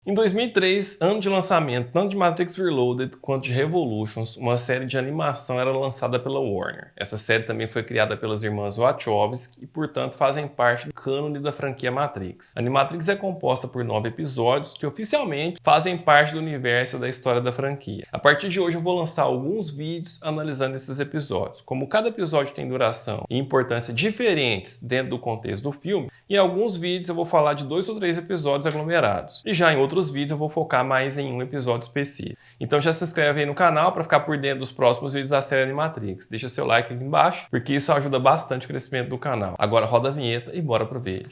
Em 2003, ano de lançamento tanto de Matrix Reloaded quanto de Revolutions, uma série de animação era lançada pela Warner. Essa série também foi criada pelas irmãs Wachowski e, portanto, fazem parte do cânone da franquia Matrix. A Animatrix é composta por 9 episódios que oficialmente fazem parte do universo da história da franquia. A partir de hoje eu vou lançar alguns vídeos analisando esses episódios. Como cada episódio tem duração e importância diferentes dentro do contexto do filme, em alguns vídeos eu vou falar de 2 ou 3 episódios aglomerados. E já em outros vídeos eu vou focar mais em um episódio específico. Então já se inscreve aí no canal para ficar por dentro dos próximos vídeos da série Animatrix. Deixa seu like aqui embaixo, porque isso ajuda bastante o crescimento do canal. Agora roda a vinheta e bora pro vídeo.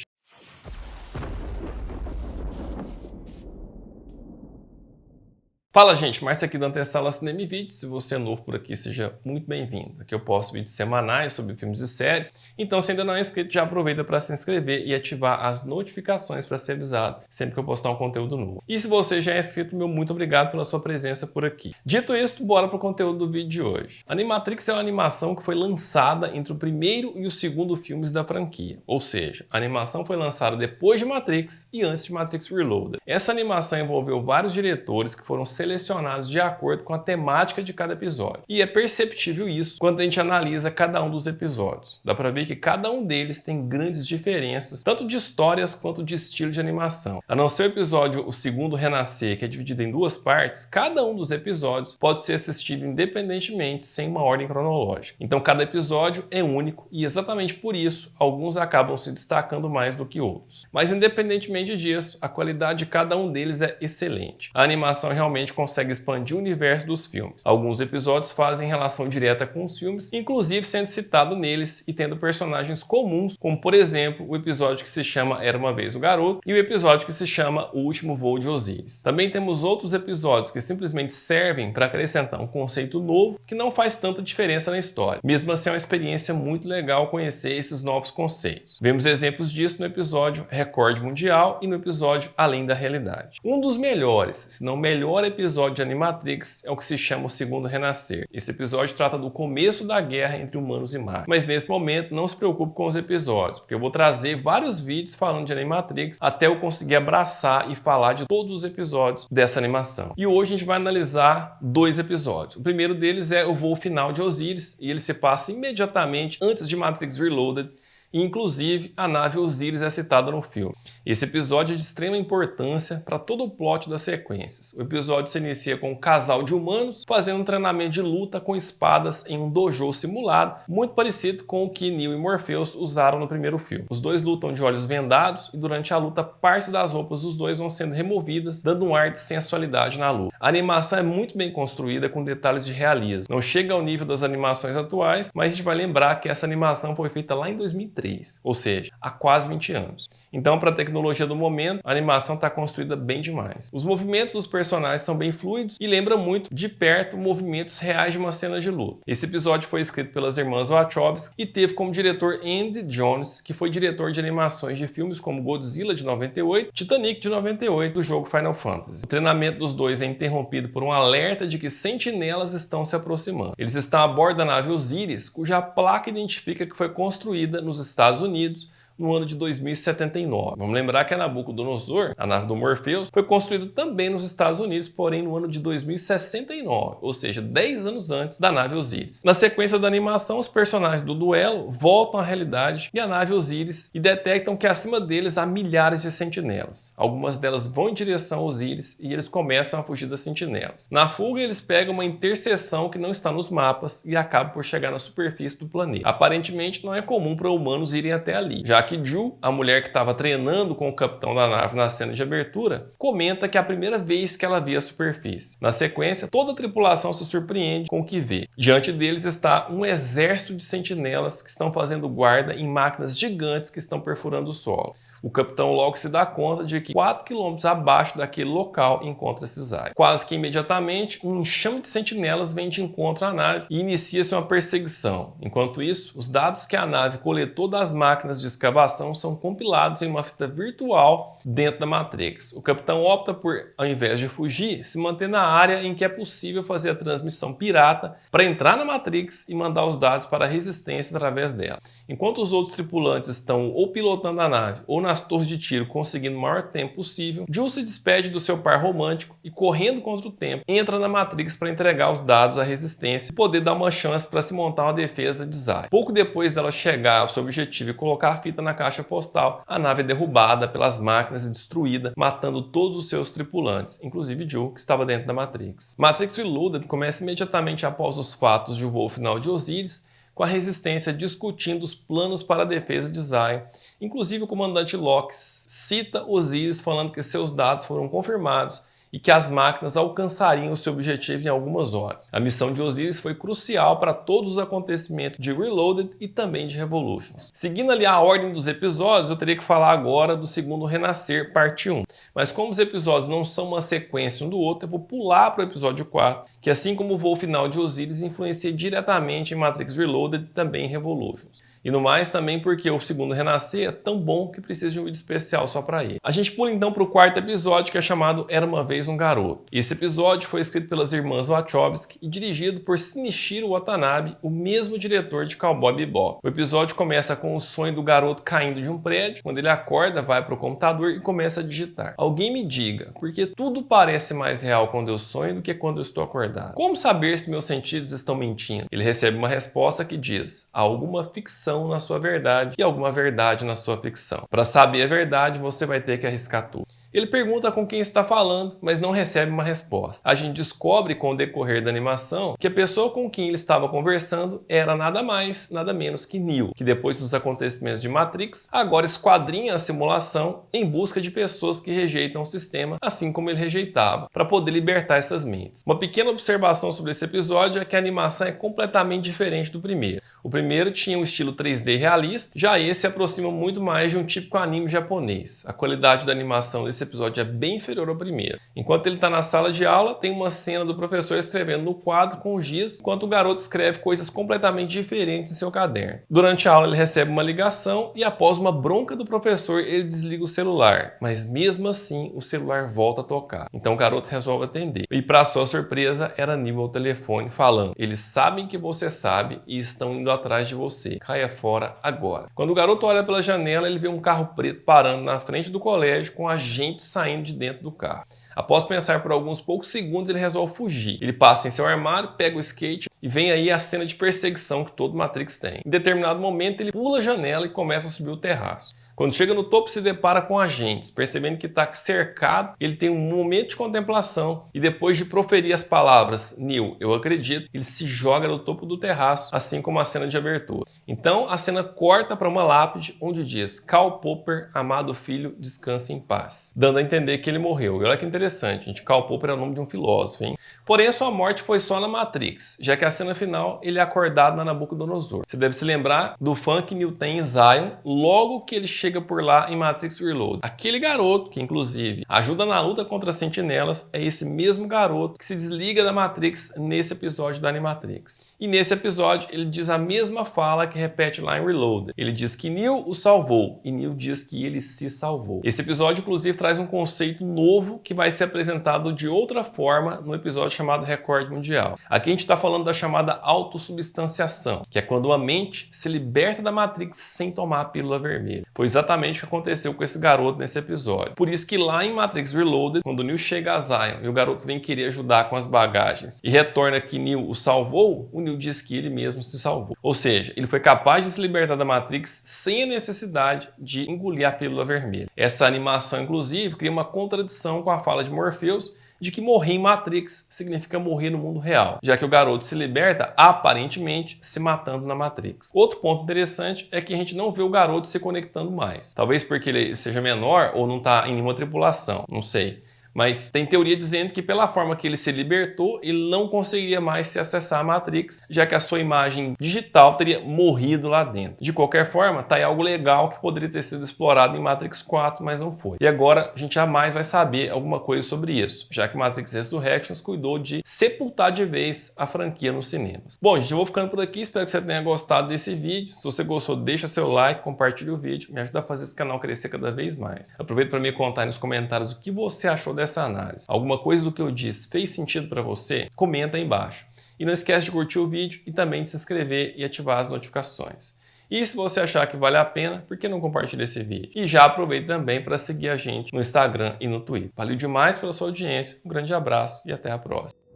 Fala gente, Márcio aqui da Antessala Cinema e Vídeos. Se você é novo por aqui, seja muito bem-vindo. Aqui eu posto vídeos semanais sobre filmes e séries, então se ainda não é inscrito, já aproveita para se inscrever e ativar as notificações para ser avisado sempre que eu postar um conteúdo novo. E se você já é inscrito, meu muito obrigado pela sua presença por aqui. Dito isso, bora para o conteúdo do vídeo de hoje. Animatrix é uma animação que foi lançada entre o primeiro e o segundo filmes da franquia, ou seja, a animação foi lançada depois de Matrix e antes de Matrix Reloaded. Essa animação envolveu vários diretores que foram selecionados de acordo com a temática de cada episódio. E é perceptível isso quando a gente analisa cada um dos episódios. Dá pra ver que cada um deles tem grandes diferenças, tanto de histórias quanto de estilo de animação. A não ser o episódio O Segundo Renascer, que é dividido em 2 partes, cada um dos episódios pode ser assistido independentemente, sem uma ordem cronológica. Então cada episódio é único e exatamente por isso, alguns acabam se destacando mais do que outros. Mas independentemente disso, a qualidade de cada um deles é excelente. A animação realmente consegue expandir o universo dos filmes. Alguns episódios fazem relação direta com os filmes, inclusive sendo citado neles e tendo personagens comuns, como por exemplo o episódio que se chama Era Uma Vez o Garoto e o episódio que se chama O Último Voo de Osiris. Também temos outros episódios que simplesmente servem para acrescentar um conceito novo que não faz tanta diferença na história. Mesmo assim é uma experiência muito legal conhecer esses novos conceitos. Vemos exemplos disso no episódio Recorde Mundial e no episódio Além da Realidade. Um dos melhores, se não o melhor episódio de Animatrix é o que se chama O Segundo Renascer. Esse episódio trata do começo da guerra entre humanos e máquinas. Mas nesse momento não se preocupe com os episódios, porque eu vou trazer vários vídeos falando de Animatrix até eu conseguir abraçar e falar de todos os episódios dessa animação. E hoje a gente vai analisar 2 episódios. O primeiro deles é o voo final de Osiris e ele se passa imediatamente antes de Matrix Reloaded. E, inclusive, a nave Osiris é citada no filme. Esse episódio é de extrema importância para todo o plot das sequências. O episódio se inicia com um casal de humanos fazendo um treinamento de luta com espadas em um dojo simulado, muito parecido com o que Neo e Morpheus usaram no primeiro filme. Os dois lutam de olhos vendados e durante a luta partes das roupas dos dois vão sendo removidas, dando um ar de sensualidade na luta. A animação é muito bem construída com detalhes de realismo. Não chega ao nível das animações atuais, mas a gente vai lembrar que essa animação foi feita lá em 2003. Ou seja, há quase 20 anos. Então, para a tecnologia do momento, a animação está construída bem demais. Os movimentos dos personagens são bem fluidos e lembram muito de perto movimentos reais de uma cena de luta. Esse episódio foi escrito pelas irmãs Wachowski e teve como diretor Andy Jones, que foi diretor de animações de filmes como Godzilla de 98, Titanic de 98 do jogo Final Fantasy. O treinamento dos dois é interrompido por um alerta de que sentinelas estão se aproximando. Eles estão a bordo da nave Osiris, cuja placa identifica que foi construída nos Estados Unidos no ano de 2079. Vamos lembrar que a Nabucodonosor, a nave do Morpheus, foi construída também nos Estados Unidos, porém no ano de 2069, ou seja, 10 anos antes da nave Osiris. Na sequência da animação, os personagens do duelo voltam à realidade e a nave Osiris e detectam que acima deles há milhares de sentinelas. Algumas delas vão em direção a Osiris e eles começam a fugir das sentinelas. Na fuga, eles pegam uma interseção que não está nos mapas e acabam por chegar na superfície do planeta. Aparentemente, não é comum para humanos irem até ali, já que Ju, a mulher que estava treinando com o capitão da nave na cena de abertura, comenta que é a primeira vez que ela vê a superfície. Na sequência, toda a tripulação se surpreende com o que vê. Diante deles está um exército de sentinelas que estão fazendo guarda em máquinas gigantes que estão perfurando o solo. O capitão logo se dá conta de que 4 quilômetros abaixo daquele local encontra-se Zay. Quase que imediatamente, um enxame de sentinelas vem de encontro à nave e inicia-se uma perseguição. Enquanto isso, os dados que a nave coletou das máquinas de escavação são compilados em uma fita virtual dentro da Matrix. O capitão opta por, ao invés de fugir, se manter na área em que é possível fazer a transmissão pirata para entrar na Matrix e mandar os dados para a resistência através dela. Enquanto os outros tripulantes estão ou pilotando a nave ou na nas torres de tiro conseguindo o maior tempo possível, Jill se despede do seu par romântico e, correndo contra o tempo, entra na Matrix para entregar os dados à resistência e poder dar uma chance para se montar uma defesa de Zion. Pouco depois dela chegar ao seu objetivo e colocar a fita na caixa postal, a nave é derrubada pelas máquinas e destruída, matando todos os seus tripulantes, inclusive Jill, que estava dentro da Matrix. Matrix Reloaded começa imediatamente após os fatos de o voo final de Osiris, com a resistência discutindo os planos para a defesa de Zion. Inclusive o comandante Locke cita Osiris falando que seus dados foram confirmados e que as máquinas alcançariam o seu objetivo em algumas horas. A missão de Osiris foi crucial para todos os acontecimentos de Reloaded e também de Revolutions. Seguindo ali a ordem dos episódios, eu teria que falar agora do segundo Renascer, parte 1. Mas como os episódios não são uma sequência um do outro, eu vou pular para o episódio 4, que assim como o voo final de Osiris, influencia diretamente em Matrix Reloaded e também em Revolutions. E no mais também porque o segundo Renascer é tão bom que precisa de um vídeo especial só para ele. A gente pula então para o quarto episódio, que é chamado Era Uma Vez um Garoto. Esse episódio foi escrito pelas irmãs Wachowski e dirigido por Shinichiro Watanabe, o mesmo diretor de Cowboy Bebop. O episódio começa com o sonho do garoto caindo de um prédio. Quando ele acorda, vai para o computador e começa a digitar. Alguém me diga, porque tudo parece mais real quando eu sonho do que quando eu estou acordado. Como saber se meus sentidos estão mentindo? Ele recebe uma resposta que diz: há alguma ficção na sua verdade e alguma verdade na sua ficção. Para saber a verdade, você vai ter que arriscar tudo. Ele pergunta com quem está falando, mas não recebe uma resposta. A gente descobre com o decorrer da animação que a pessoa com quem ele estava conversando era nada mais, nada menos que Neo, que depois dos acontecimentos de Matrix, agora esquadrinha a simulação em busca de pessoas que rejeitam o sistema, assim como ele rejeitava, para poder libertar essas mentes. Uma pequena observação sobre esse episódio é que a animação é completamente diferente do primeiro. O primeiro tinha um estilo 3D realista, já esse se aproxima muito mais de um típico anime japonês. A qualidade da animação desse episódio é bem inferior ao primeiro. Enquanto ele está na sala de aula, tem uma cena do professor escrevendo no quadro com giz, enquanto o garoto escreve coisas completamente diferentes em seu caderno. Durante a aula ele recebe uma ligação e após uma bronca do professor ele desliga o celular, mas mesmo assim o celular volta a tocar. Então o garoto resolve atender. E para sua surpresa era Neo ao telefone falando: eles sabem que você sabe e estão indo atrás de você. Caia fora agora. Quando o garoto olha pela janela, ele vê um carro preto parando na frente do colégio com agentes saindo de dentro do carro. Após pensar por alguns poucos segundos, ele resolve fugir. Ele passa em seu armário, pega o skate e vem aí a cena de perseguição que todo Matrix tem. Em determinado momento, ele pula a janela e começa a subir o terraço. Quando chega no topo, se depara com agentes, percebendo que está cercado, ele tem um momento de contemplação e depois de proferir as palavras Neo, eu acredito, ele se joga no topo do terraço, assim como a cena de abertura. Então a cena corta para uma lápide onde diz: Karl Popper, amado filho, descanse em paz, dando a entender que ele morreu. E olha que interessante, gente, Karl Popper é o nome de um filósofo, hein? Porém a sua morte foi só na Matrix, já que a cena final ele é acordado na Nabucodonosor. Você deve se lembrar do fã que Neo tem em Zion logo que ele chega por lá em Matrix Reload. Aquele garoto que inclusive ajuda na luta contra as sentinelas é esse mesmo garoto que se desliga da Matrix nesse episódio da Animatrix. E nesse episódio ele diz a mesma fala que repete lá em Reload. Ele diz que Neo o salvou e Neo diz que ele se salvou. Esse episódio inclusive traz um conceito novo que vai ser apresentado de outra forma no episódio chamado Recorde Mundial. Aqui a gente está falando da chamada autossubstanciação, que é quando a mente se liberta da Matrix sem tomar a pílula vermelha. Foi exatamente o que aconteceu com esse garoto nesse episódio. Por isso que lá em Matrix Reloaded, quando o Neo chega a Zion e o garoto vem querer ajudar com as bagagens e retorna que Neo o salvou, o Neo diz que ele mesmo se salvou. Ou seja, ele foi capaz de se libertar da Matrix sem a necessidade de engolir a pílula vermelha. Essa animação, inclusive, cria uma contradição com a fala de Morpheus de que morrer em Matrix significa morrer no mundo real, já que o garoto se liberta aparentemente se matando na Matrix. Outro ponto interessante é que a gente não vê o garoto se conectando mais. Talvez porque ele seja menor ou não está em nenhuma tripulação, não sei. Mas tem teoria dizendo que pela forma que ele se libertou, ele não conseguiria mais se acessar a Matrix, já que a sua imagem digital teria morrido lá dentro. De qualquer forma, tá aí algo legal que poderia ter sido explorado em Matrix 4, mas não foi. E agora a gente jamais vai saber alguma coisa sobre isso, já que Matrix Resurrections cuidou de sepultar de vez a franquia nos cinemas. Bom, gente, eu vou ficando por aqui, espero que você tenha gostado desse vídeo. Se você gostou, deixa seu like, compartilha o vídeo, me ajuda a fazer esse canal crescer cada vez mais. Aproveita para me contar aí nos comentários o que você achou dessa análise. Alguma coisa do que eu disse fez sentido para você? Comenta aí embaixo. E não esquece de curtir o vídeo e também de se inscrever e ativar as notificações. E se você achar que vale a pena, por que não compartilha esse vídeo? E já aproveita também para seguir a gente no Instagram e no Twitter. Valeu demais pela sua audiência, um grande abraço e até a próxima.